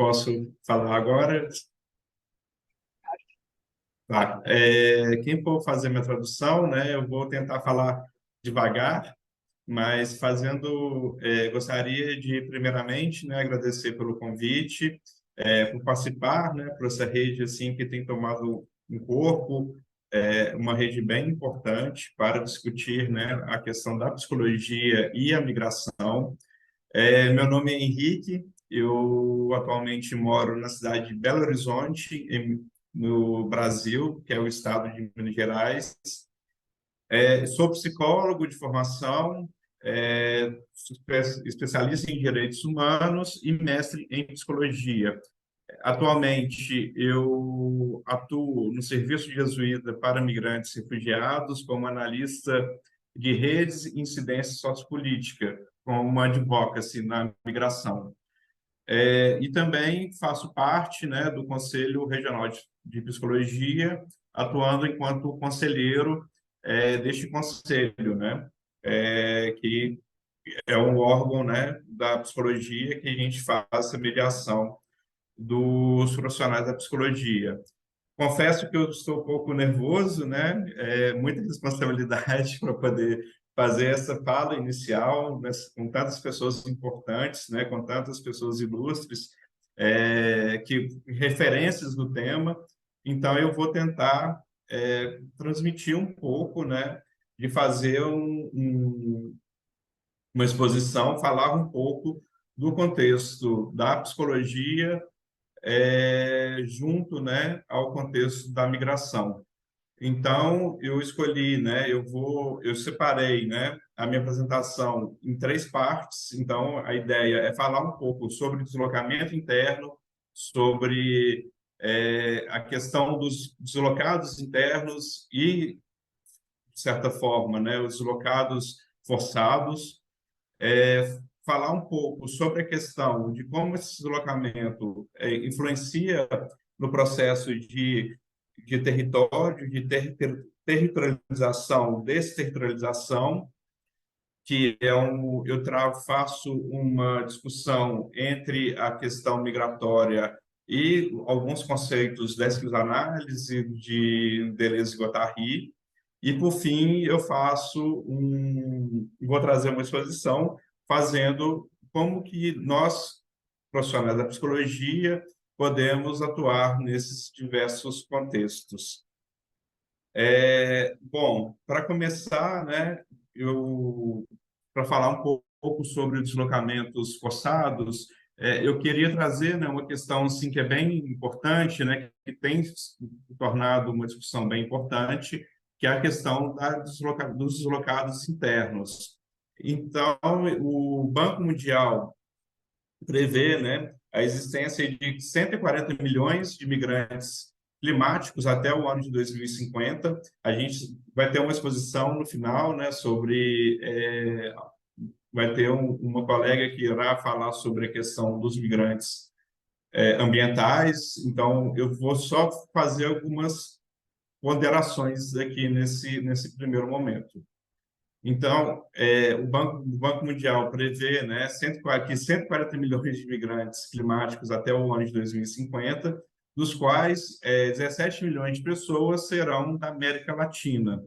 Posso falar agora? Tá. Quem for fazer minha tradução, né, eu vou tentar falar devagar, mas gostaria de, primeiramente, né, agradecer pelo convite, por participar, né, por essa rede assim que tem tomado um corpo, uma rede bem importante para discutir, né, a questão da psicologia e a migração. Meu nome é Henrique, eu atualmente moro na cidade de Belo Horizonte, no Brasil, que é o estado de Minas Gerais. Sou psicólogo de formação, especialista em direitos humanos e mestre em psicologia. Atualmente, eu atuo no Serviço de Jesuíta para Migrantes e Refugiados como analista de redes e incidência sociopolítica, como advocacy na migração. E também faço parte, né, do Conselho Regional de Psicologia, atuando enquanto conselheiro deste conselho, né, que é um órgão, né, da psicologia que a gente faz essa mediação dos profissionais da psicologia. Confesso que eu estou um pouco nervoso, né? Muita responsabilidade para poder fazer essa fala inicial, né, com tantas pessoas importantes, né, com tantas pessoas ilustres, que referências do tema. Então, eu vou tentar transmitir um pouco, né, de fazer uma exposição, falar um pouco do contexto da psicologia junto, né, ao contexto da migração. Então, eu escolhi, né, eu separei, né, a minha apresentação em três partes. Então, a ideia é falar um pouco sobre deslocamento interno, sobre a questão dos deslocados internos e, de certa forma, né, os deslocados forçados, falar um pouco sobre a questão de como esse deslocamento influencia no processo de território, de territorialização, desterritorialização, que faço uma discussão entre a questão migratória e alguns conceitos da esquizoanálise de Deleuze e Guattari. E, por fim, vou trazer uma exposição fazendo como que nós, profissionais da psicologia, podemos atuar nesses diversos contextos. Bom, para começar, né, para falar um pouco sobre deslocamentos forçados, eu queria trazer, né, uma questão assim, que é bem importante, né, que tem se tornado uma discussão bem importante, que é a questão dos deslocados internos. Então, o Banco Mundial prevê, né, a existência de 140 milhões de imigrantes climáticos até o ano de 2050. A gente vai ter uma exposição no final, né, vai ter uma colega que irá falar sobre a questão dos migrantes ambientais. Então, eu vou só fazer algumas ponderações aqui nesse primeiro momento. Então, o Banco Mundial prevê, né, que 140 milhões de imigrantes climáticos até o ano de 2050, dos quais 17 milhões de pessoas serão da América Latina.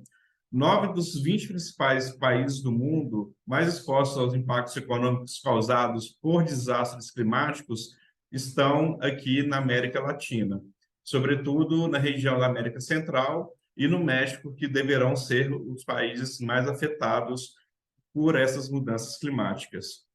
9 dos 20 principais países do mundo mais expostos aos impactos econômicos causados por desastres climáticos estão aqui na América Latina, sobretudo na região da América Central e no México, que deverão ser os países mais afetados por essas mudanças climáticas.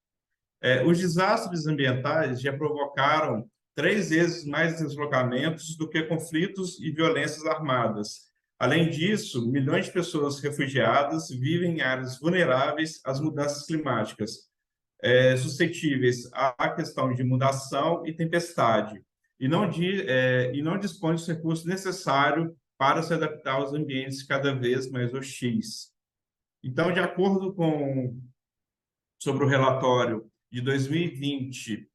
Os desastres ambientais já provocaram 3 vezes mais deslocamentos do que conflitos e violências armadas. Além disso, milhões de pessoas refugiadas vivem em áreas vulneráveis às mudanças climáticas, suscetíveis à questão de inundação e tempestade, e não dispõem dos recursos necessários para se adaptar aos ambientes cada vez mais hostis. Então, de acordo sobre o relatório de 2020,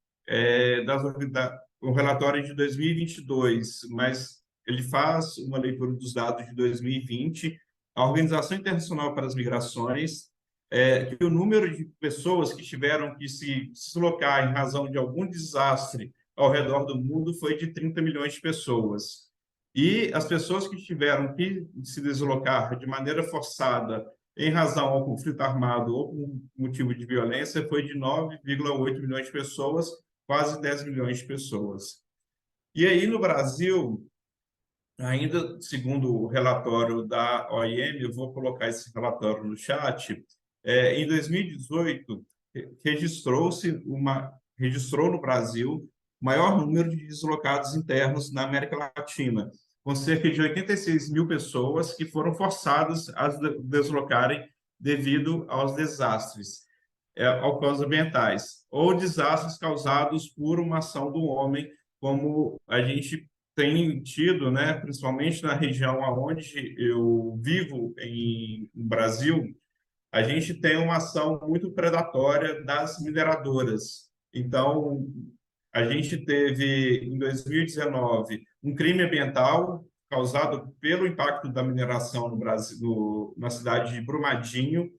o relatório de 2022, mas ele faz uma leitura dos dados de 2020, a Organização Internacional para as Migrações, que o número de pessoas que tiveram que se deslocar em razão de algum desastre ao redor do mundo foi de 30 milhões de pessoas. E as pessoas que tiveram que se deslocar de maneira forçada em razão ao conflito armado ou por motivo de violência foi de 9,8 milhões de pessoas, quase 10 milhões de pessoas. E aí, no Brasil, ainda segundo o relatório da OIM, eu vou colocar esse relatório no chat, em 2018, registrou no Brasil o maior número de deslocados internos na América Latina, com cerca de 86 mil pessoas que foram forçadas a deslocarem devido aos desastres, aos causas ambientais, ou desastres causados por uma ação do homem, como a gente tem tido, né, principalmente na região onde eu vivo, no Brasil, a gente tem uma ação muito predatória das mineradoras. Então, a gente teve, em 2019, um crime ambiental causado pelo impacto da mineração no Brasil, na cidade de Brumadinho,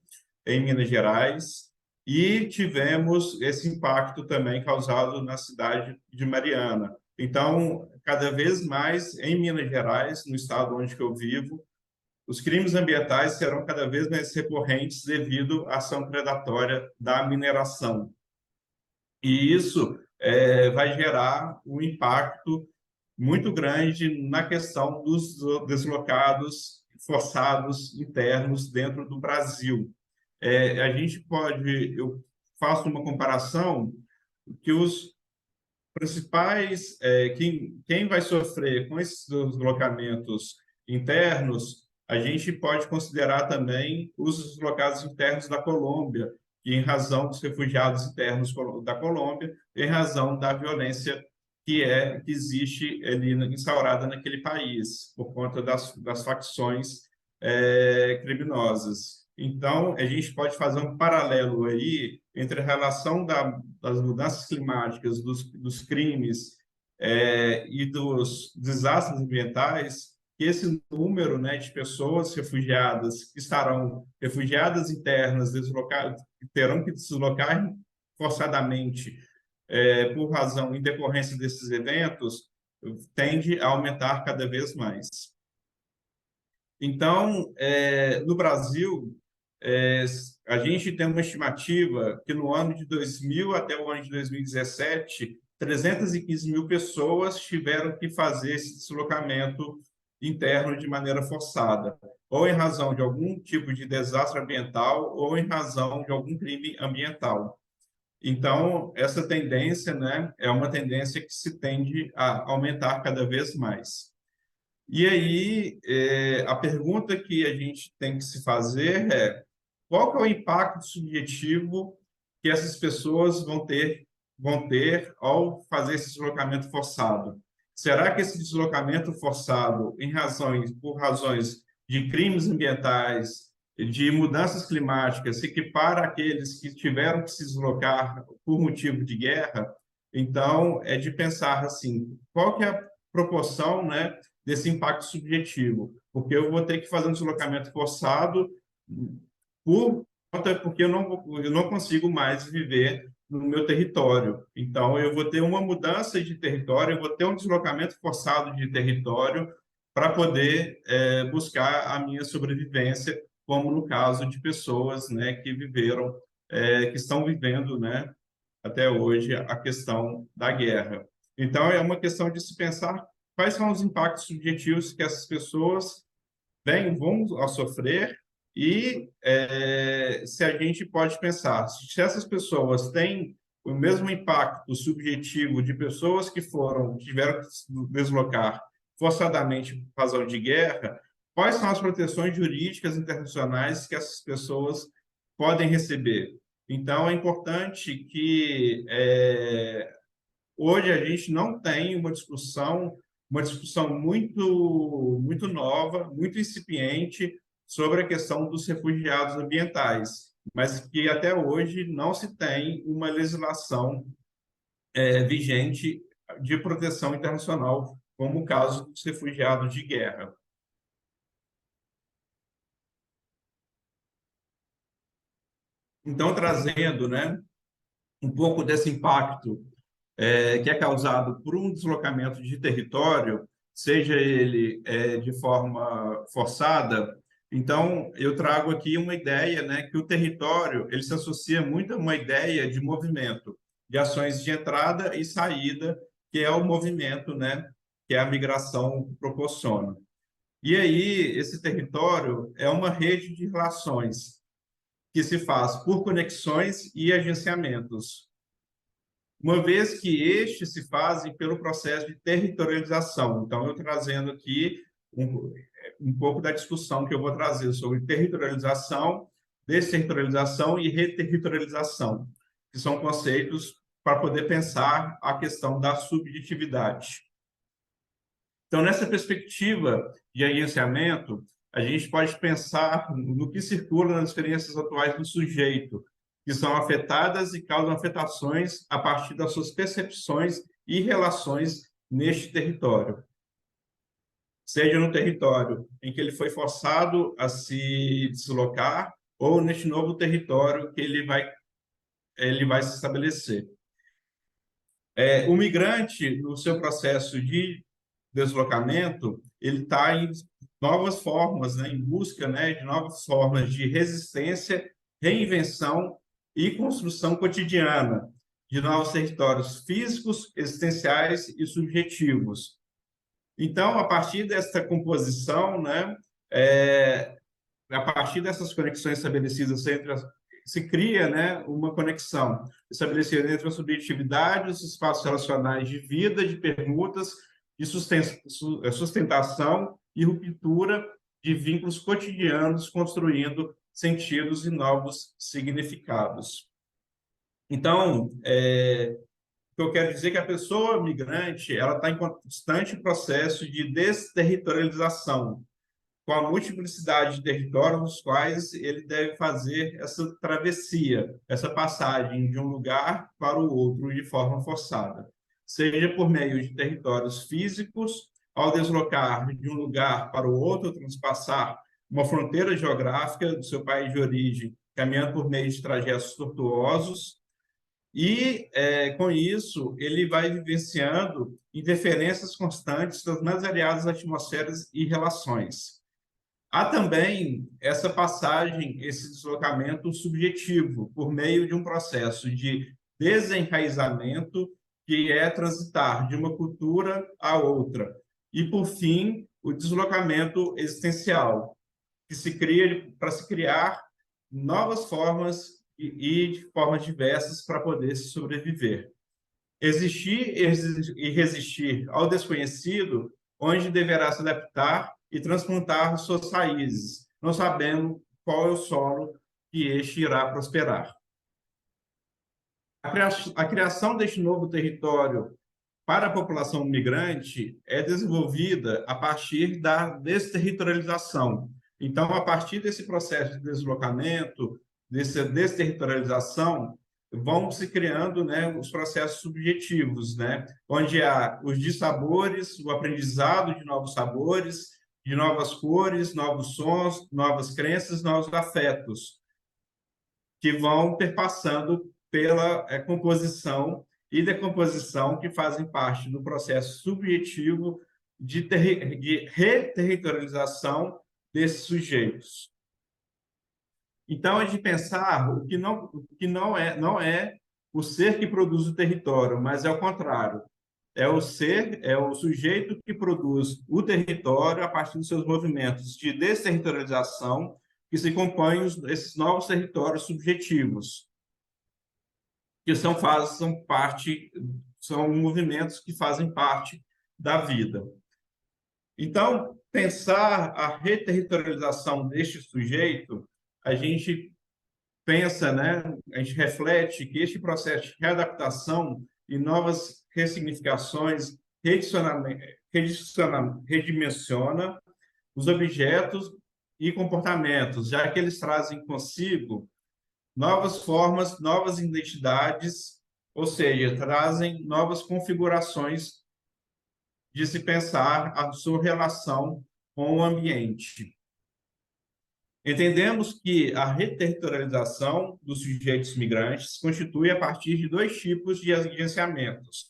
em Minas Gerais, e tivemos esse impacto também causado na cidade de Mariana. Então, cada vez mais em Minas Gerais, no estado onde eu vivo, os crimes ambientais serão cada vez mais recorrentes devido à ação predatória da mineração. E isso vai gerar um impacto muito grande na questão dos deslocados forçados internos dentro do Brasil. A gente pode, eu faço uma comparação que os principais, quem vai sofrer com esses deslocamentos internos, a gente pode considerar também os deslocados internos da Colômbia, que em razão dos refugiados internos da Colômbia, em razão da violência que existe ali instaurada naquele país, por conta das facções criminosas. Então, a gente pode fazer um paralelo aí entre a relação das mudanças climáticas, dos crimes e dos desastres ambientais, que esse número, né, de pessoas refugiadas que estarão refugiadas internas, deslocadas, que terão que se deslocar forçadamente por razão, em decorrência desses eventos, tende a aumentar cada vez mais. Então, no Brasil, a gente tem uma estimativa que no ano de 2000 até o ano de 2017, 315 mil pessoas tiveram que fazer esse deslocamento interno de maneira forçada, ou em razão de algum tipo de desastre ambiental, ou em razão de algum crime ambiental. Então, essa tendência, né, é uma tendência que se tende a aumentar cada vez mais. E aí, a pergunta que a gente tem que se fazer é qual que é o impacto subjetivo que essas pessoas vão ter ao fazer esse deslocamento forçado? Será que esse deslocamento forçado, por razões de crimes ambientais, de mudanças climáticas, se equipara àqueles que tiveram que se deslocar por motivo de guerra? Então, é de pensar assim, qual que é a proporção, né, desse impacto subjetivo? Porque eu vou ter que fazer um deslocamento forçado porque eu não consigo mais viver no meu território. Então, eu vou ter uma mudança de território, eu vou ter um deslocamento forçado de território para poder buscar a minha sobrevivência, como no caso de pessoas, né, que viveram, que estão vivendo, né, até hoje, a questão da guerra. Então, é uma questão de se pensar quais são os impactos subjetivos que essas pessoas vão a sofrer e se a gente pode pensar, se essas pessoas têm o mesmo impacto subjetivo de pessoas que tiveram que se deslocar forçadamente por razão de guerra, quais são as proteções jurídicas internacionais que essas pessoas podem receber? Então, é importante que hoje a gente não tem uma discussão muito nova, muito incipiente sobre a questão dos refugiados ambientais, mas que até hoje não se tem uma legislação vigente de proteção internacional, como o caso dos refugiados de guerra. Então, trazendo, né, um pouco desse impacto que é causado por um deslocamento de território, seja ele de forma forçada. Então, eu trago aqui uma ideia, né, que o território ele se associa muito a uma ideia de movimento, de ações de entrada e saída, que é o movimento, né, que a migração proporciona. E aí, esse território é uma rede de relações que se faz por conexões e agenciamentos, uma vez que estes se fazem pelo processo de territorialização. Então, eu trazendo aqui um pouco da discussão que eu vou trazer sobre territorialização, desterritorialização e reterritorialização, que são conceitos para poder pensar a questão da subjetividade. Então, nessa perspectiva de agenciamento, a gente pode pensar no que circula nas experiências atuais do sujeito, que são afetadas e causam afetações a partir das suas percepções e relações neste território. Seja no território em que ele foi forçado a se deslocar, ou neste novo território que ele vai se estabelecer. O migrante, no seu processo de deslocamento, ele está em novas formas, né, em busca, né, de novas formas de resistência, reinvenção e construção cotidiana de novos territórios físicos, existenciais e subjetivos. Então, a partir desta composição, né, a partir dessas conexões estabelecidas se cria, né, uma conexão estabelecida entre a subjetividade, os espaços relacionais de vida, de permutas, de sustentação e ruptura de vínculos cotidianos, construindo sentidos e novos significados. Então, o que eu quero dizer é que a pessoa migrante ela está em constante processo de desterritorialização, com a multiplicidade de territórios nos quais ele deve fazer essa travessia, essa passagem de um lugar para o outro de forma forçada, seja por meio de territórios físicos, ao deslocar de um lugar para o outro, transpassar uma fronteira geográfica do seu país de origem, caminhando por meio de trajetos tortuosos, e, com isso, ele vai vivenciando interferências constantes das mais variadas atmosferas e relações. Há também essa passagem, esse deslocamento subjetivo, por meio de um processo de desenraizamento, que é transitar de uma cultura a outra. E, por fim, o deslocamento existencial, que se cria para se criar novas formas e de formas diversas para poder se sobreviver. Existir e resistir ao desconhecido, onde deverá se adaptar e transplantar suas raízes, não sabendo qual é o solo que este irá prosperar. A criação deste novo território para a população migrante é desenvolvida a partir da desterritorialização. Então, a partir desse processo de deslocamento, dessa desterritorialização, vão se criando, né, os processos subjetivos, né, onde há os dissabores, o aprendizado de novos sabores, de novas cores, novos sons, novas crenças, novos afetos, que vão perpassando pela composição e decomposição que fazem parte do processo subjetivo de reterritorialização desses sujeitos. Então, é de pensar o que não é o ser que produz o território, mas é o contrário. É o ser, é o sujeito que produz o território a partir dos seus movimentos de desterritorialização que se compõem esses novos territórios subjetivos, que são movimentos que fazem parte da vida. Então, pensar a reterritorialização deste sujeito, a gente pensa, né, a gente reflete que este processo de readaptação e novas ressignificações redimensiona os objetos e comportamentos, já que eles trazem consigo novas formas, novas identidades, ou seja, trazem novas configurações de se pensar a sua relação com o ambiente. Entendemos que a reterritorialização dos sujeitos migrantes se constitui a partir de dois tipos de agenciamentos.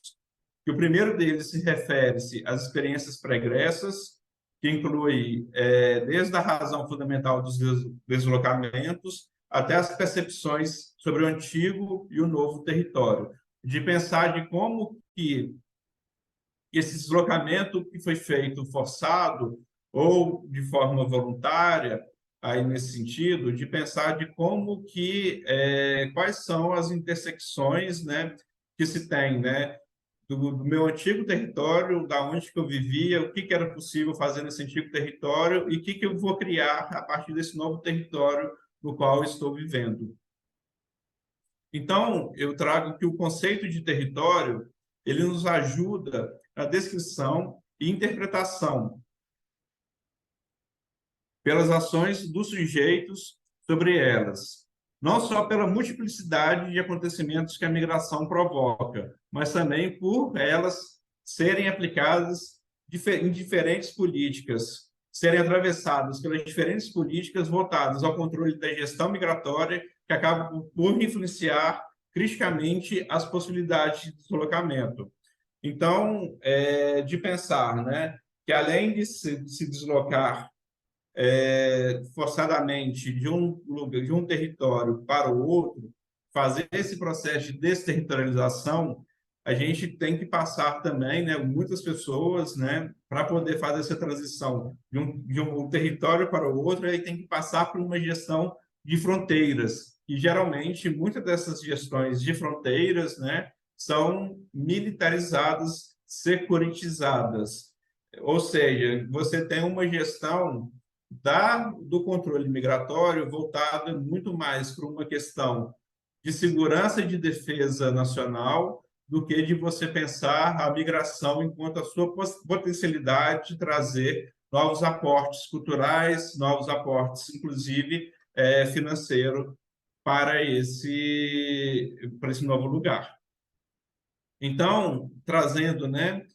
Que o primeiro deles se refere-se às experiências pregressas, que inclui desde a razão fundamental dos deslocamentos até as percepções sobre o antigo e o novo território, de pensar de como que esse deslocamento que foi feito forçado ou de forma voluntária, aí nesse sentido, de pensar de como que, quais são as intersecções, né, que se tem, né, do meu antigo território, da onde que eu vivia, o que que era possível fazer nesse antigo território e o que que eu vou criar a partir desse novo território no qual eu estou vivendo. Então, eu trago que o conceito de território, ele nos ajuda na descrição e interpretação pelas ações dos sujeitos sobre elas, não só pela multiplicidade de acontecimentos que a migração provoca, mas também por elas serem aplicadas em diferentes políticas, serem atravessadas pelas diferentes políticas voltadas ao controle da gestão migratória, que acabam por influenciar criticamente as possibilidades de deslocamento. Então, de pensar, né, que além de se deslocar forçadamente de um lugar, de um território para o outro, fazer esse processo de desterritorialização, a gente tem que passar também, né, muitas pessoas, né, para poder fazer essa transição de um território para o outro, aí tem que passar por uma gestão de fronteiras. E geralmente muitas dessas gestões de fronteiras, né, são militarizadas, securitizadas. Ou seja, você tem uma gestão do controle migratório voltado muito mais para uma questão de segurança e de defesa nacional do que de você pensar a migração enquanto a sua potencialidade de trazer novos aportes culturais, novos aportes, inclusive financeiro, para esse novo lugar. Então, trazendo, né,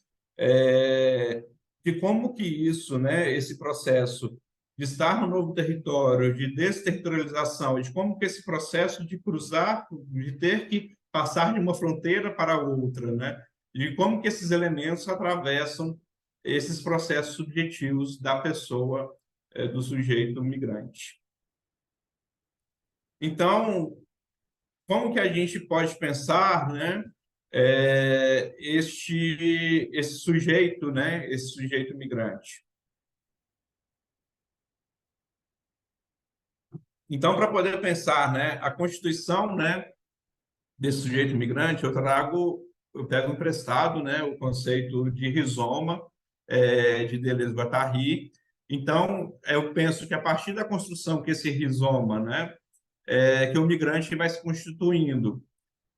de como que isso, né, esse processo de estar no novo território, de desterritorialização, de como que esse processo de cruzar, de ter que passar de uma fronteira para outra, né, de como que esses elementos atravessam esses processos subjetivos da pessoa, do sujeito migrante. Então, como que a gente pode pensar, né, esse sujeito, né, esse sujeito migrante? Então, para poder pensar, né, a constituição, né, desse sujeito migrante, eu pego emprestado, né, o conceito de rizoma, de Deleuze-Guattari. Então, eu penso que a partir da construção que esse rizoma, né, que o migrante vai se constituindo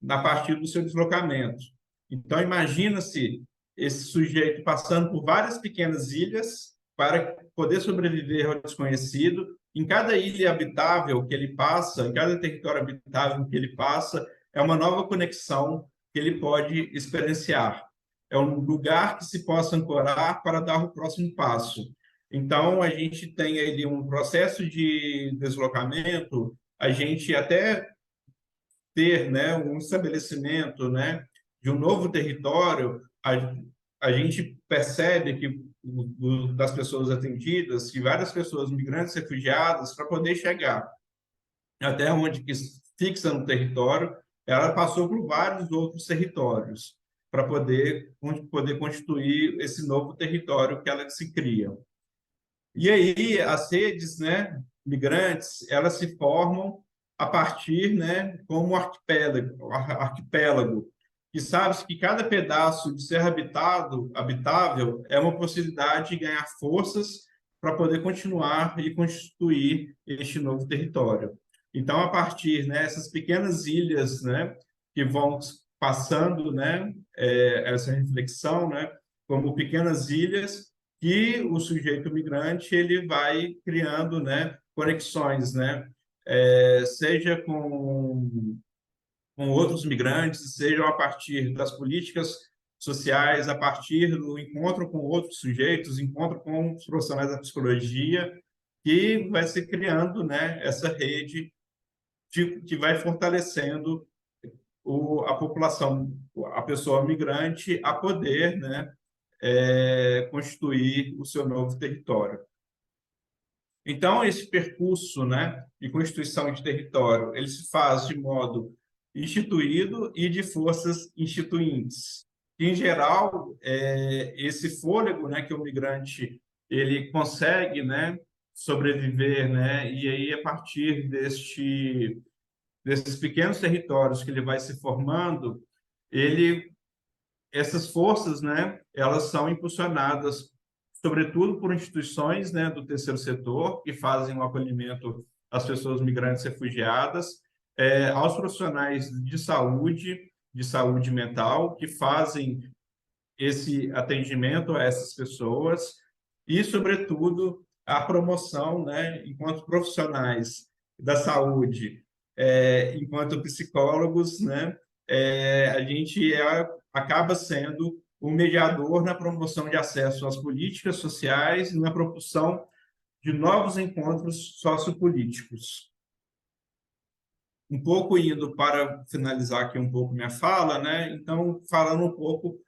a partir do seu deslocamento. Então, imagina-se esse sujeito passando por várias pequenas ilhas para poder sobreviver ao desconhecido. Em cada ilha habitável que ele passa, em cada território habitável que ele passa, é uma nova conexão que ele pode experienciar. É um lugar que se possa ancorar para dar o próximo passo. Então, a gente tem ali um processo de deslocamento, a gente até ter, né, um estabelecimento, né, de um novo território, a gente percebe que das pessoas atendidas, que várias pessoas migrantes refugiadas, para poder chegar até onde que fixa no território, ela passou por vários outros territórios para poder constituir esse novo território que ela se cria. E aí as redes, né, migrantes, elas se formam a partir, né, como arquipélago, que sabe que cada pedaço de ser habitável é uma possibilidade de ganhar forças para poder continuar e constituir este novo território. Então, a partir, né, essas pequenas ilhas, né, que vão passando, né, essa reflexão, né, como pequenas ilhas que o sujeito migrante ele vai criando, né, conexões, né, seja com outros migrantes, seja a partir das políticas sociais, a partir do encontro com outros sujeitos, encontro com os profissionais da psicologia, que vai se criando, né, essa rede que vai fortalecendo a população, a pessoa migrante, a poder, né, constituir o seu novo território. Então, esse percurso, né, de constituição de território, ele se faz de modo instituído e de forças instituintes. Em geral, esse fôlego, né, que o migrante ele consegue, né, sobreviver, né, e aí a partir desses pequenos territórios que ele vai se formando, essas forças, né, elas são impulsionadas, sobretudo por instituições, né, do terceiro setor, que fazem o acolhimento às pessoas migrantes refugiadas, aos profissionais de saúde mental, que fazem esse atendimento a essas pessoas e, sobretudo, a promoção, né, enquanto profissionais da saúde, enquanto psicólogos, né, a gente acaba sendo um mediador na promoção de acesso às políticas sociais e na promoção de novos encontros sociopolíticos. Um pouco indo para finalizar aqui um pouco minha fala, né? Então, falando um pouco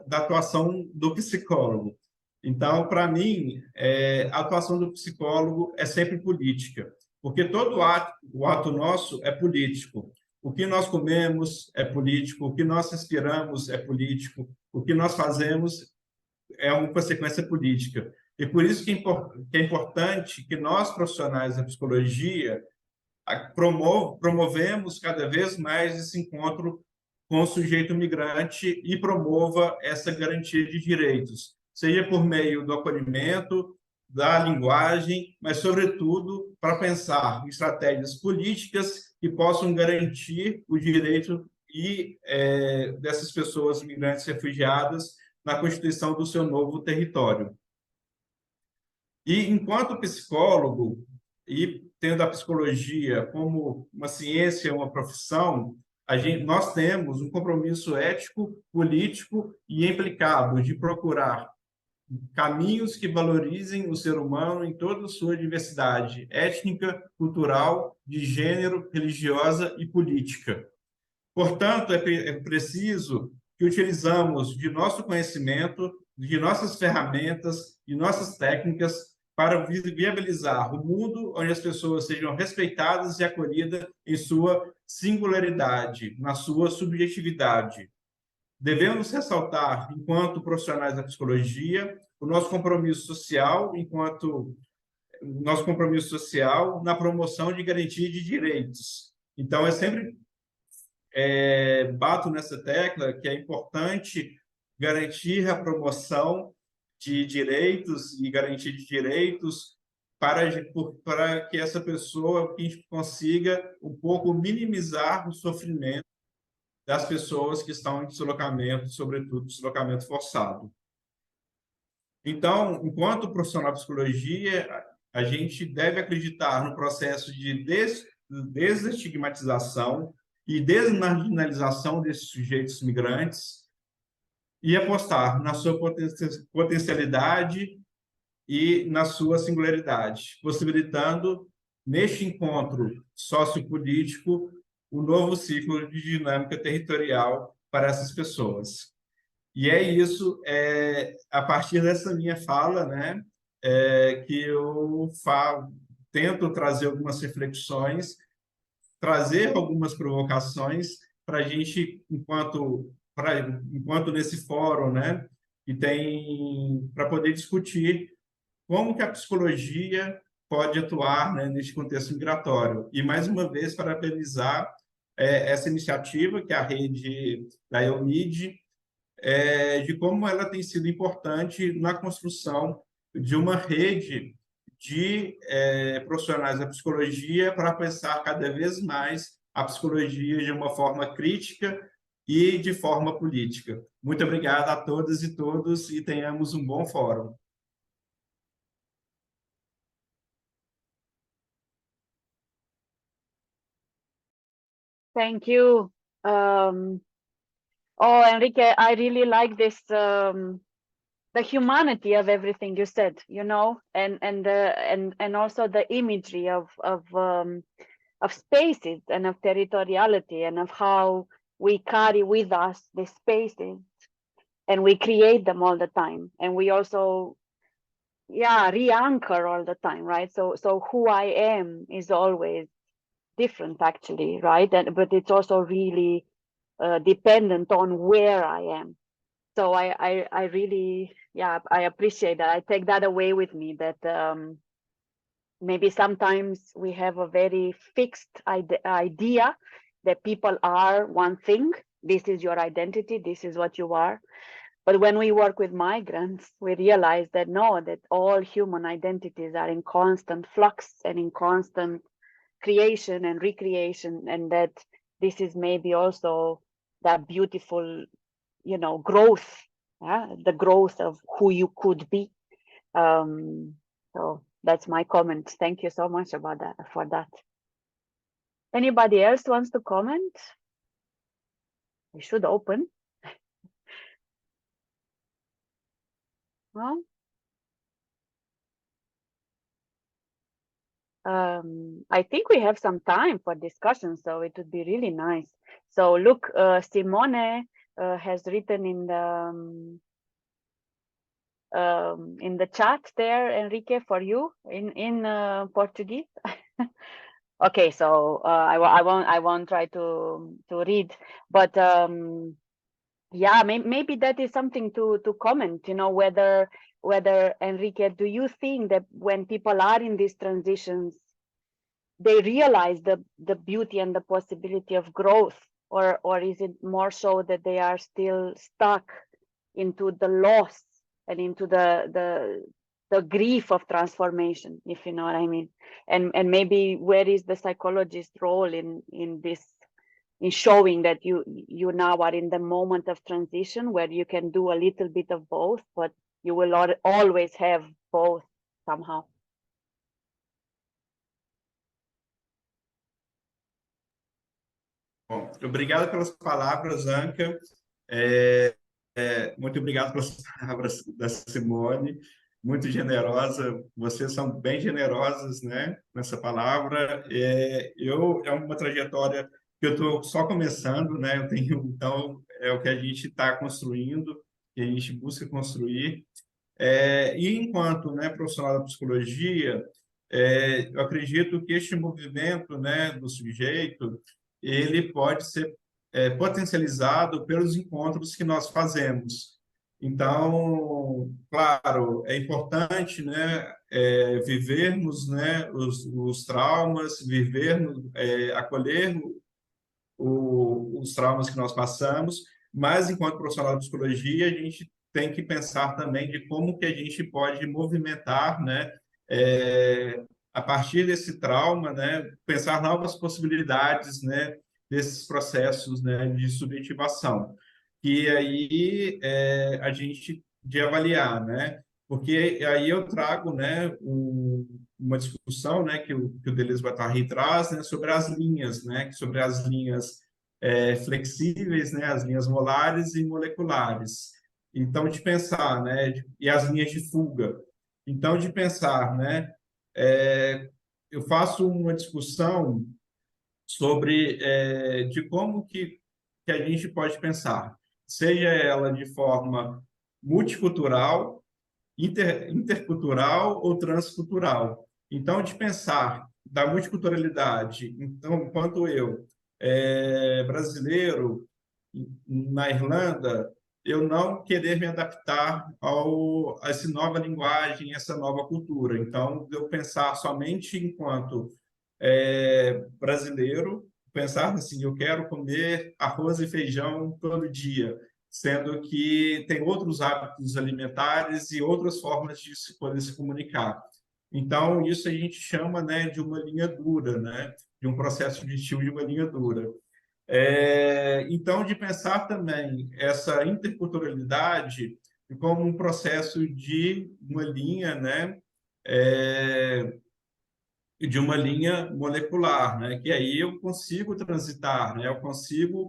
da atuação do psicólogo. Então, para mim, a atuação do psicólogo é sempre política, porque todo o ato nosso é político. O que nós comemos é político, o que nós respiramos é político, o que nós fazemos é uma consequência política. E por isso que é importante que nós, profissionais da psicologia, promovemos cada vez mais esse encontro com o sujeito migrante e promova essa garantia de direitos, seja por meio do acolhimento, da linguagem, mas, sobretudo, para pensar em estratégias políticas que possam garantir o direito dessas pessoas migrantes refugiadas na constituição do seu novo território. E, enquanto psicólogo, e tendo a psicologia como uma ciência, uma profissão, nós temos um compromisso ético, político e implicado de procurar caminhos que valorizem o ser humano em toda a sua diversidade étnica, cultural, de gênero, religiosa e política. Portanto, é preciso que utilizamos de nosso conhecimento, de nossas ferramentas, de nossas técnicas para viabilizar o mundo onde as pessoas sejam respeitadas e acolhidas em sua singularidade, na sua subjetividade. Devemos ressaltar, enquanto profissionais da psicologia, o nosso compromisso social, na promoção de garantia de direitos. Então, sempre bato nessa tecla que é importante garantir a promoção de direitos e garantia de direitos para que essa pessoa que a gente consiga um pouco minimizar o sofrimento das pessoas que estão em deslocamento, sobretudo deslocamento forçado. Então, enquanto profissional de psicologia, a gente deve acreditar no processo de desestigmatização e desmarginalização desses sujeitos migrantes e apostar na sua potencialidade e na sua singularidade, possibilitando, neste encontro sociopolítico, um novo ciclo de dinâmica territorial para essas pessoas. E é isso, a partir dessa minha fala, né, que eu tento trazer algumas reflexões, trazer algumas provocações para a gente, enquanto nesse fórum, né, e tem para poder discutir como que a psicologia pode atuar, né, neste contexto migratório. E, mais uma vez, parabenizar essa iniciativa, que é a rede da EUNID, de como ela tem sido importante na construção de uma rede de profissionais da psicologia para pensar cada vez mais a psicologia de uma forma crítica e de forma política. Muito obrigado a todas e todos e tenhamos um bom fórum. Thank you. Oh, Enrique, I really like this the humanity of everything you said, you know, and also the imagery of spaces and of territoriality and of how we carry with us the spaces and we create them all the time, and we also re-anchor all the time, right? So who I am is always different, actually, right? But it's also really dependent on where I am. So I really, I appreciate that. I take that away with me, that maybe sometimes we have a very fixed idea that people are one thing. This is your identity. This is what you are. But when we work with migrants, we realize that no, that all human identities are in constant flux and in constant creation and recreation, and that this is maybe also that beautiful, you know, growth, the growth of who you could be. So that's my comment. Thank you so much about that, for that. Anybody else wants to comment? We should open. Well, I think we have some time for discussion, so it would be really nice. So look, Simone has written in the chat there, Enrique, for you in Portuguese. Okay, so I won't try to read, but yeah, maybe that is something to comment. You know, whether Enrique, do you think that when people are in these transitions, they realize the beauty and the possibility of growth, or is it more so that they are still stuck into the loss and into the grief of transformation, if you know what I mean? And maybe where is the psychologist's role in this, in showing that you now are in the moment of transition where you can do a little bit of both, but you will always have both somehow. Bom, obrigado pelas palavras, Anca. Muito obrigado pelas palavras da Simone, muito generosa. Vocês são bem generosas, né, nessa palavra. É uma trajetória que eu estou só começando, né? Eu tenho, então, é o que a gente está construindo, que a gente busca construir. E enquanto, né, profissional da psicologia, eu acredito que este movimento, né, do sujeito, ele pode ser potencializado pelos encontros que nós fazemos. Então, claro, é importante, né, vivermos, né, os traumas, vivermos, acolher os traumas que nós passamos, mas enquanto profissional de psicologia, a gente tem que pensar também de como que a gente pode movimentar, né, a partir desse trauma, né, pensar novas possibilidades, né, desses processos, né, de subjetivação, que aí a gente de avaliar, né, porque aí eu trago, né, uma discussão, né, que o Deleuze Guattari traz, né, sobre as linhas, né, sobre as linhas flexíveis, né, as linhas molares e moleculares. Então, de pensar, né, e as linhas de fuga. Então, de pensar, né, eu faço uma discussão sobre de como que a gente pode pensar, seja ela de forma multicultural, intercultural ou transcultural. Então, de pensar da multiculturalidade, então, enquanto eu, brasileiro, na Irlanda, eu não querer me adaptar a essa nova linguagem, essa nova cultura. Então, eu pensar somente enquanto brasileiro, pensar assim, eu quero comer arroz e feijão todo dia, sendo que tem outros hábitos alimentares e outras formas de se poder se comunicar. Então, isso a gente chama, né, de uma linha dura, né, de um processo digestivo de uma linha dura. Então, de pensar também essa interculturalidade como um processo de uma linha, né, de uma linha molecular, né, que aí eu consigo transitar, né, eu consigo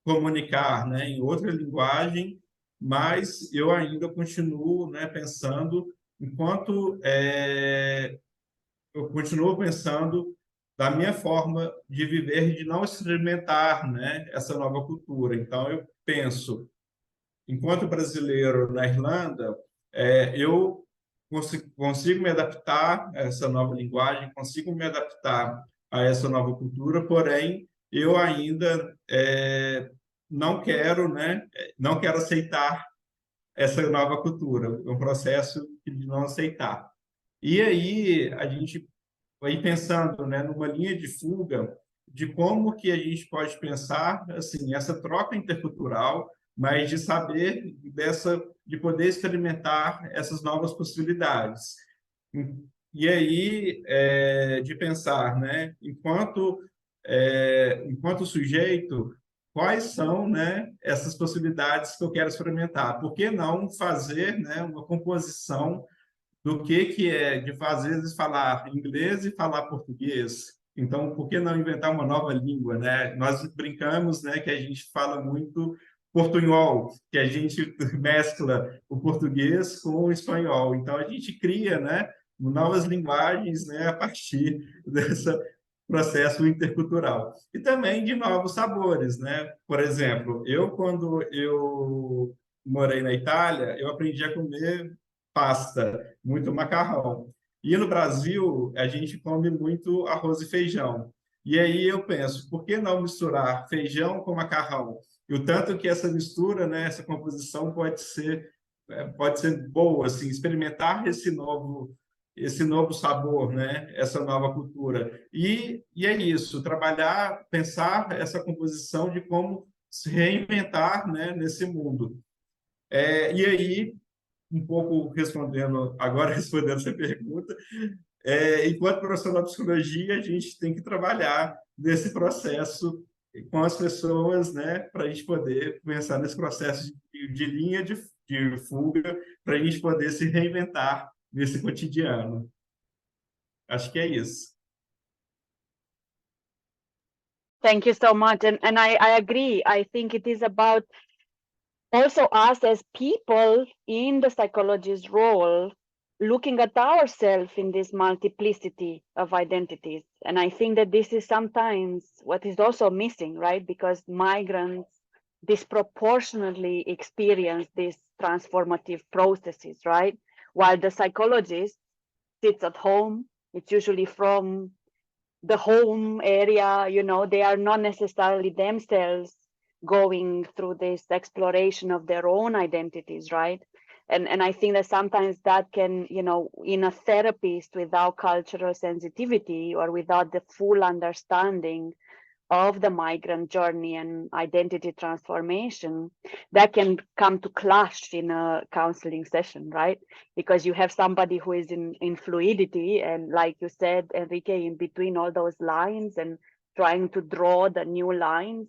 comunicar, né, em outra linguagem, mas eu ainda continuo, né, pensando enquanto eu continuo pensando da minha forma de viver, de não experimentar, né, essa nova cultura. Então, eu penso, enquanto brasileiro na Irlanda, eu consigo me adaptar a essa nova linguagem, consigo me adaptar a essa nova cultura, porém, eu ainda não quero, né, não quero aceitar essa nova cultura, é um processo de não aceitar. E aí a gente vai pensando, né, numa linha de fuga de como que a gente pode pensar assim essa troca intercultural, mas de saber de poder experimentar essas novas possibilidades. E aí de pensar, né, enquanto sujeito, quais são, né, essas possibilidades que eu quero experimentar? Por que não fazer, né, uma composição do que é de às vezes falar inglês e falar português. Então, por que não inventar uma nova língua, né? Nós brincamos, né, que a gente fala muito portunhol, que a gente mescla o português com o espanhol. Então, a gente cria, né, novas linguagens, né, a partir desse processo intercultural. E também de novos sabores, né? Por exemplo, quando eu morei na Itália, eu aprendi a comer pasta, muito macarrão. E no Brasil, a gente come muito arroz e feijão. E aí eu penso, por que não misturar feijão com macarrão? E o tanto que essa mistura, né, essa composição pode ser boa, assim, experimentar esse novo sabor, né, essa nova cultura. E é isso, trabalhar, pensar essa composição de como se reinventar, né, nesse mundo. E aí um pouco respondendo, agora respondendo essa pergunta, enquanto profissional de psicologia, a gente tem que trabalhar nesse processo com as pessoas, né, para a gente poder pensar nesse processo de linha de fuga, para a gente poder se reinventar nesse cotidiano. Acho que é isso. Thank you so much. And I agree. I think it is about also us as people in the psychologist's role, looking at ourselves in this multiplicity of identities. And I think that this is sometimes what is also missing, right? Because migrants disproportionately experience these transformative processes, right? While the psychologist sits at home, it's usually from the home area, they are not necessarily themselves going through this exploration of their own identities, right? And I think that sometimes that can, in a therapist without cultural sensitivity or without the full understanding of the migrant journey and identity transformation, that can come to clash in a counseling session, right? Because you have somebody who is in fluidity and, like you said, Enrique, in between all those lines and trying to draw the new lines,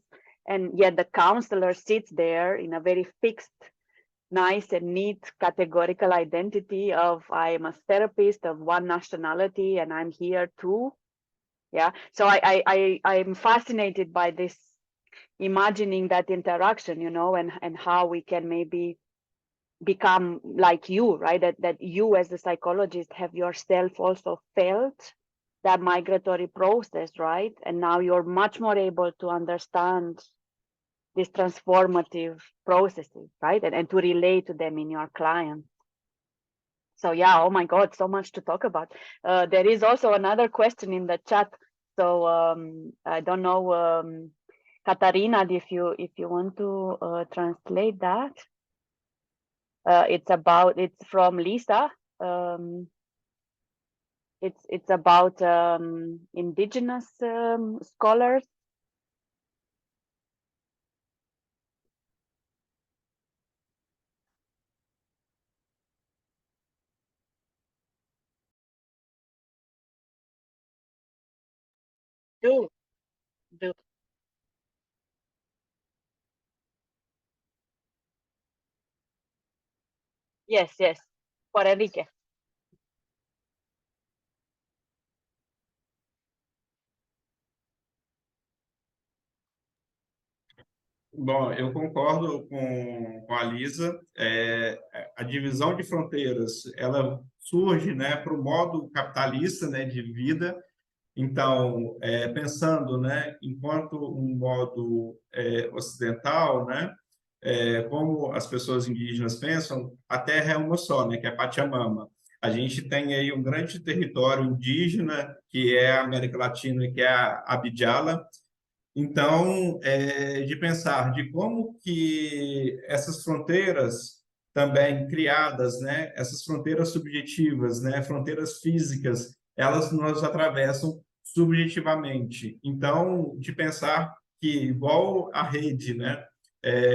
and yet the counselor sits there in a very fixed, nice and neat categorical identity of I am a therapist of one nationality and I'm here to. Yeah, so I'm fascinated by this, imagining that interaction, and how we can maybe become like you, right? That you as a psychologist have yourself also felt that migratory process, right? And now you're much more able to understand these transformative processes, right? And to relate to them in your clients. So yeah, oh my God, so much to talk about. There is also another question in the chat. So I don't know, Katarina, if you want to translate that. It's from Lisa. It's about indigenous scholars. Do. Yes, for Enrique. Bom, eu concordo com a Lisa. A divisão de fronteiras, ela surge, né, para o modo capitalista, né, de vida. Então, pensando, né, enquanto um modo ocidental, né, como as pessoas indígenas pensam, a terra é uma só, né, que é a Pachamama. A gente tem aí um grande território indígena, que é a América Latina, que é a Abidjala. Então, de pensar de como que essas fronteiras também criadas, né, essas fronteiras subjetivas, né, fronteiras físicas, elas nos atravessam subjetivamente. Então, de pensar que igual a rede, né,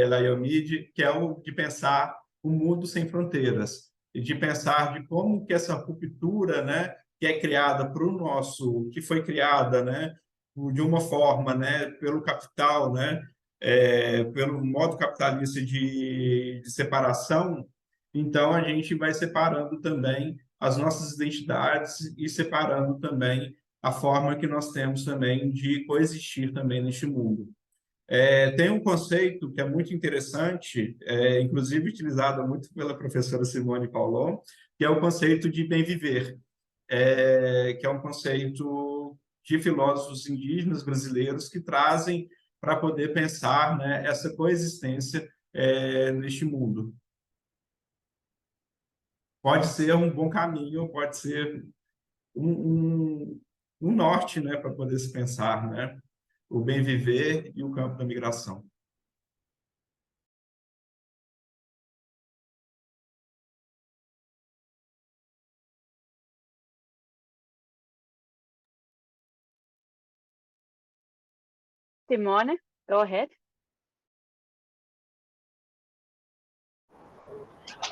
Laomide, que é o de pensar o mundo sem fronteiras, e de pensar de como que essa ruptura, né, que é criada para o nosso, que foi criada, né, de uma forma, né, pelo capital, né, pelo modo capitalista de separação, então a gente vai separando também as nossas identidades e separando também a forma que nós temos também de coexistir também neste mundo. Tem um conceito que é muito interessante, inclusive utilizado muito pela professora Simone Paulon, que é o conceito de bem viver, que é um conceito de filósofos indígenas brasileiros que trazem para poder pensar, né, essa coexistência neste mundo. Pode ser um bom caminho, pode ser um norte, né, para poder se pensar, né, o bem viver e o campo da migração. Simone, go ahead.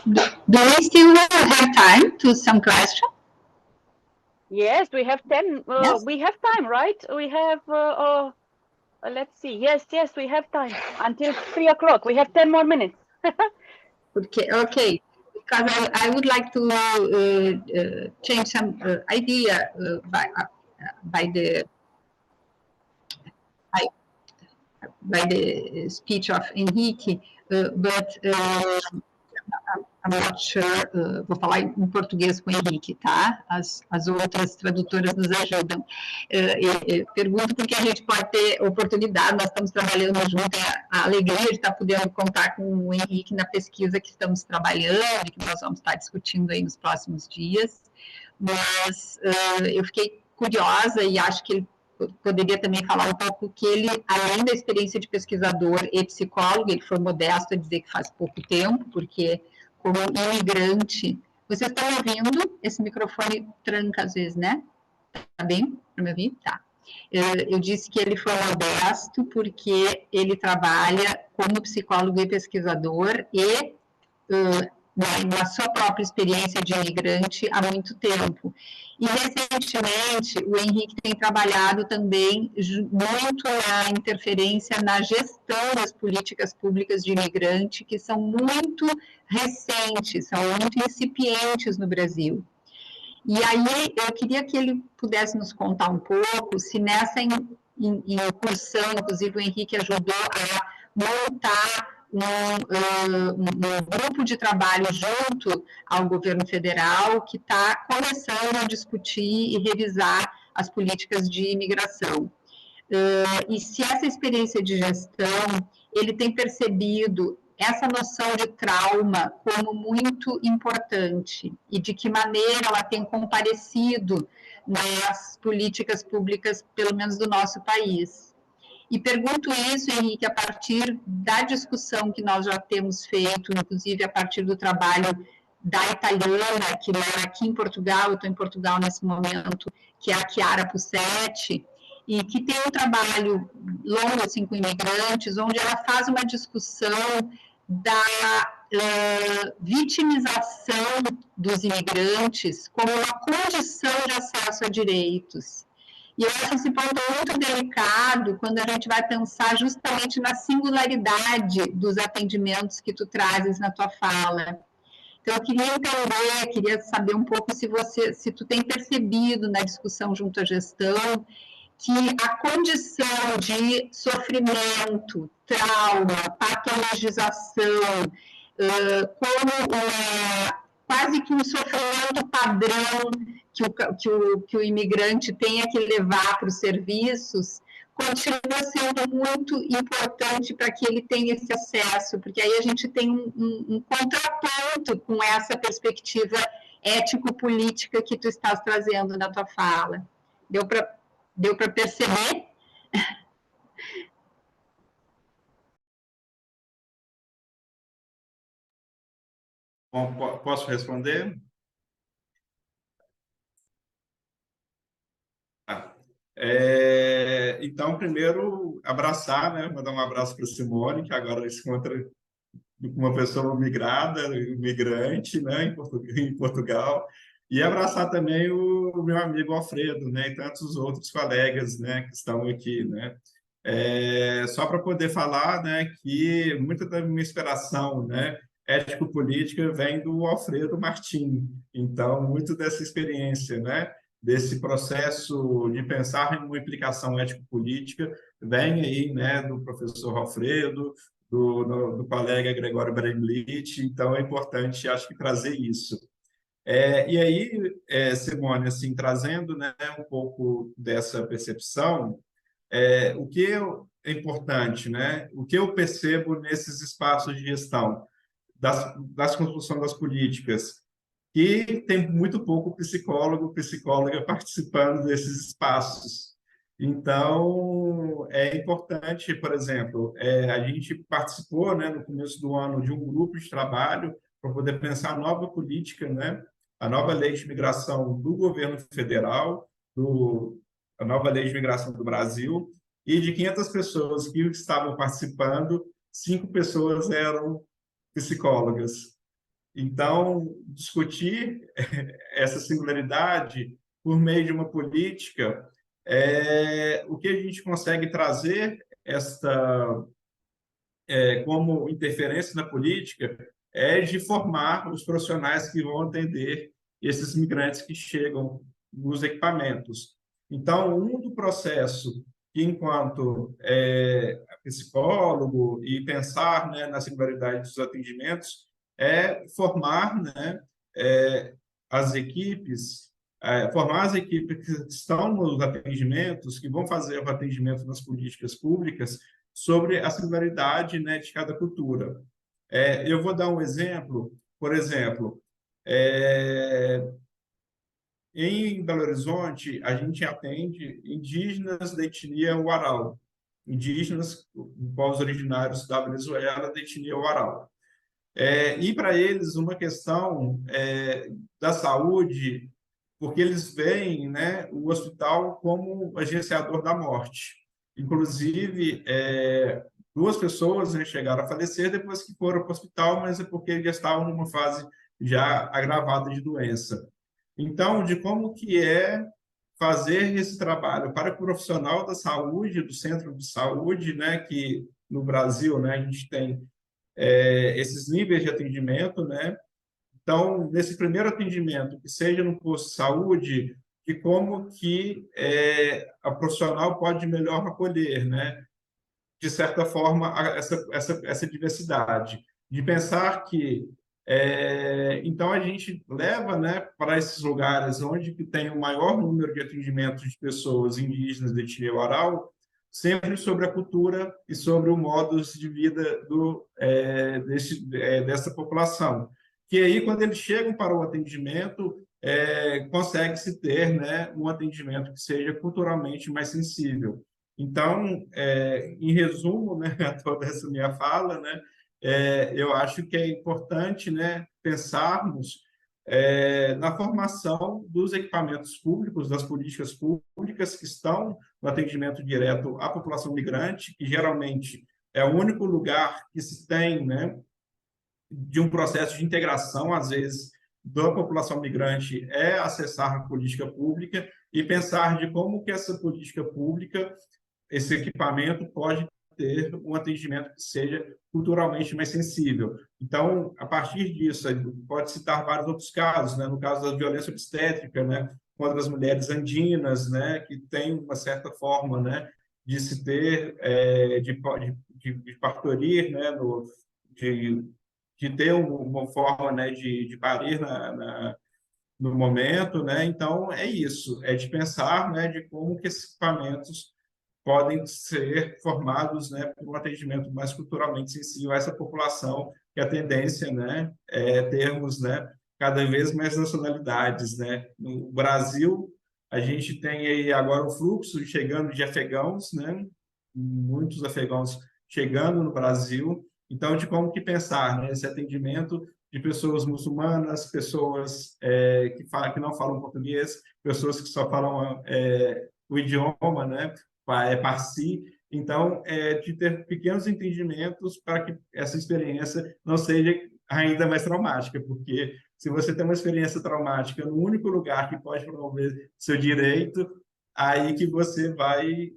Do we still have time to some questions? Yes, we have 10. Yes. We have time, right? We have. Let's see. Yes, we have time until 3 o'clock. We have 10 more minutes. Okay. Because I would like to change some idea by the speech of Henrique, but I'm not sure, vou falar em português com o Henrique, tá? As outras tradutoras nos ajudam. Pergunto porque a gente pode ter oportunidade, nós estamos trabalhando junto, a alegria de estar podendo contar com o Henrique na pesquisa que estamos trabalhando e que nós vamos estar discutindo aí nos próximos dias, mas eu fiquei curiosa e acho que ele poderia também falar um pouco que ele, além da experiência de pesquisador e psicólogo, ele foi modesto a dizer que faz pouco tempo, porque como imigrante. Vocês estão ouvindo? Esse microfone tranca às vezes, né? Tá bem? Para me ouvir? Tá. Eu disse que ele foi modesto porque ele trabalha como psicólogo e pesquisador e na sua própria experiência de imigrante há muito tempo. E, recentemente, o Henrique tem trabalhado também muito na interferência na gestão das políticas públicas de imigrante, que são muito recentes, são muito incipientes no Brasil. E aí, eu queria que ele pudesse nos contar um pouco se nessa incursão, inclusive o Henrique ajudou a montar um grupo de trabalho junto ao governo federal que está começando a discutir e revisar as políticas de imigração. E se essa experiência de gestão, ele tem percebido essa noção de trauma como muito importante e de que maneira ela tem comparecido nas políticas públicas, pelo menos do nosso país. E pergunto isso, Henrique, a partir da discussão que nós já temos feito, inclusive a partir do trabalho da italiana, que mora aqui em Portugal, eu estou em Portugal nesse momento, que é a Chiara Pussetti, e que tem um trabalho longo assim, com imigrantes, onde ela faz uma discussão da vitimização dos imigrantes como uma condição de acesso a direitos. E eu acho esse ponto muito delicado quando a gente vai pensar justamente na singularidade dos atendimentos que tu trazes na tua fala. Então, eu queria entender, queria saber um pouco se tu tem percebido na discussão junto à gestão que a condição de sofrimento, trauma, patologização, como quase que um sofrimento padrão que o imigrante tenha que levar para os serviços, continua sendo muito importante para que ele tenha esse acesso, porque aí a gente tem um contraponto com essa perspectiva ético-política que tu estás trazendo na tua fala. Deu para perceber? Bom, posso responder? Então, primeiro, abraçar, né? Mandar um abraço para a Simone, que agora se encontra com uma pessoa migrada, migrante, né? Em Portugal. E abraçar também o meu amigo Alfredo, né? E tantos outros colegas, né? Que estão aqui, né? Só para poder falar, né? Que muita da minha inspiração, né? Ético-política vem do Alfredo Martim. Então, muito dessa experiência, né? Desse processo de pensar em uma implicação ético-política, vem aí, né, do professor Alfredo, do colega Gregório Bremlit, então é importante, acho que, trazer isso. E aí, Simone, assim, trazendo, né, um pouco dessa percepção, o que é importante, né, o que eu percebo nesses espaços de gestão, das construções das políticas, que tem muito pouco psicólogo, psicóloga participando desses espaços. Então, é importante, por exemplo, a gente participou, né, no começo do ano, de um grupo de trabalho para poder pensar a nova política, né, a nova lei de migração do governo federal, a nova lei de migração do Brasil, e de 500 pessoas que estavam participando, 5 pessoas eram psicólogas. Então, discutir essa singularidade por meio de uma política, o que a gente consegue trazer como interferência na política é de formar os profissionais que vão atender esses migrantes que chegam nos equipamentos. Então, do processo que, enquanto psicólogo e pensar, né, na singularidade dos atendimentos, formar, né, as equipes, formar as equipes que estão nos atendimentos, que vão fazer o atendimento nas políticas públicas, sobre a singularidade, né, de cada cultura. Eu vou dar um exemplo, por exemplo, em Belo Horizonte, a gente atende indígenas da etnia Uarau, indígenas, povos originários da Venezuela, da etnia Uarau. E para eles, uma questão da saúde, porque eles veem, né, o hospital como agenciador da morte. Inclusive, 2 pessoas, né, chegaram a falecer depois que foram para o hospital, mas é porque já estavam numa fase já agravada de doença. Então, de como que é fazer esse trabalho para o profissional da saúde, do centro de saúde, né, que no Brasil, né, a gente tem esses níveis de atendimento, né? Então, nesse primeiro atendimento, que seja no posto de saúde, de como que a profissional pode melhor acolher, né? De certa forma, essa diversidade. De pensar que, então, a gente leva, né, para esses lugares onde que tem o maior número de atendimentos de pessoas indígenas de etnia Uarau, sempre sobre a cultura e sobre o modo de vida dessa população. Que aí, quando eles chegam para o atendimento, consegue-se ter, né, um atendimento que seja culturalmente mais sensível. Então, em resumo, né, a toda essa minha fala, né, eu acho que é importante, né, pensarmos na formação dos equipamentos públicos, das políticas públicas que estão no atendimento direto à população migrante, que geralmente é o único lugar que se tem, né, de um processo de integração, às vezes, da população migrante acessar a política pública e pensar de como que essa política pública, esse equipamento pode ter um atendimento que seja culturalmente mais sensível. Então, a partir disso, pode citar vários outros casos, né? No caso da violência obstétrica, né? contra as mulheres andinas, né, que tem uma certa forma, né, de se ter, de partorir, né, de ter uma forma, né, de parir no momento, né? Então, é isso, é de pensar, né, de como que esses equipamentos podem ser formados, né, para um atendimento mais culturalmente sensível a essa população, que a tendência, né, é termos, né, cada vez mais nacionalidades, né? No Brasil, a gente tem aí agora um fluxo chegando de afegãos, né? Muitos afegãos chegando no Brasil. Então, de como que pensar, né, esse atendimento de pessoas muçulmanas, pessoas que não falam português, pessoas que só falam o idioma, né, Parsi. Então, de ter pequenos entendimentos para que essa experiência não seja ainda mais traumática, porque se você tem uma experiência traumática no único lugar que pode promover seu direito, aí que você vai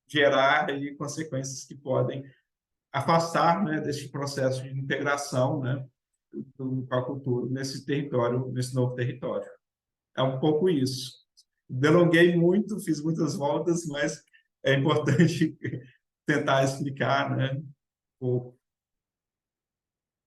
gerar aí consequências que podem afastar, né, desse processo de integração, né, com a cultura nesse território, nesse novo território. É um pouco isso. Delonguei muito, fiz muitas voltas, mas é importante tentar explicar, né, um pouco.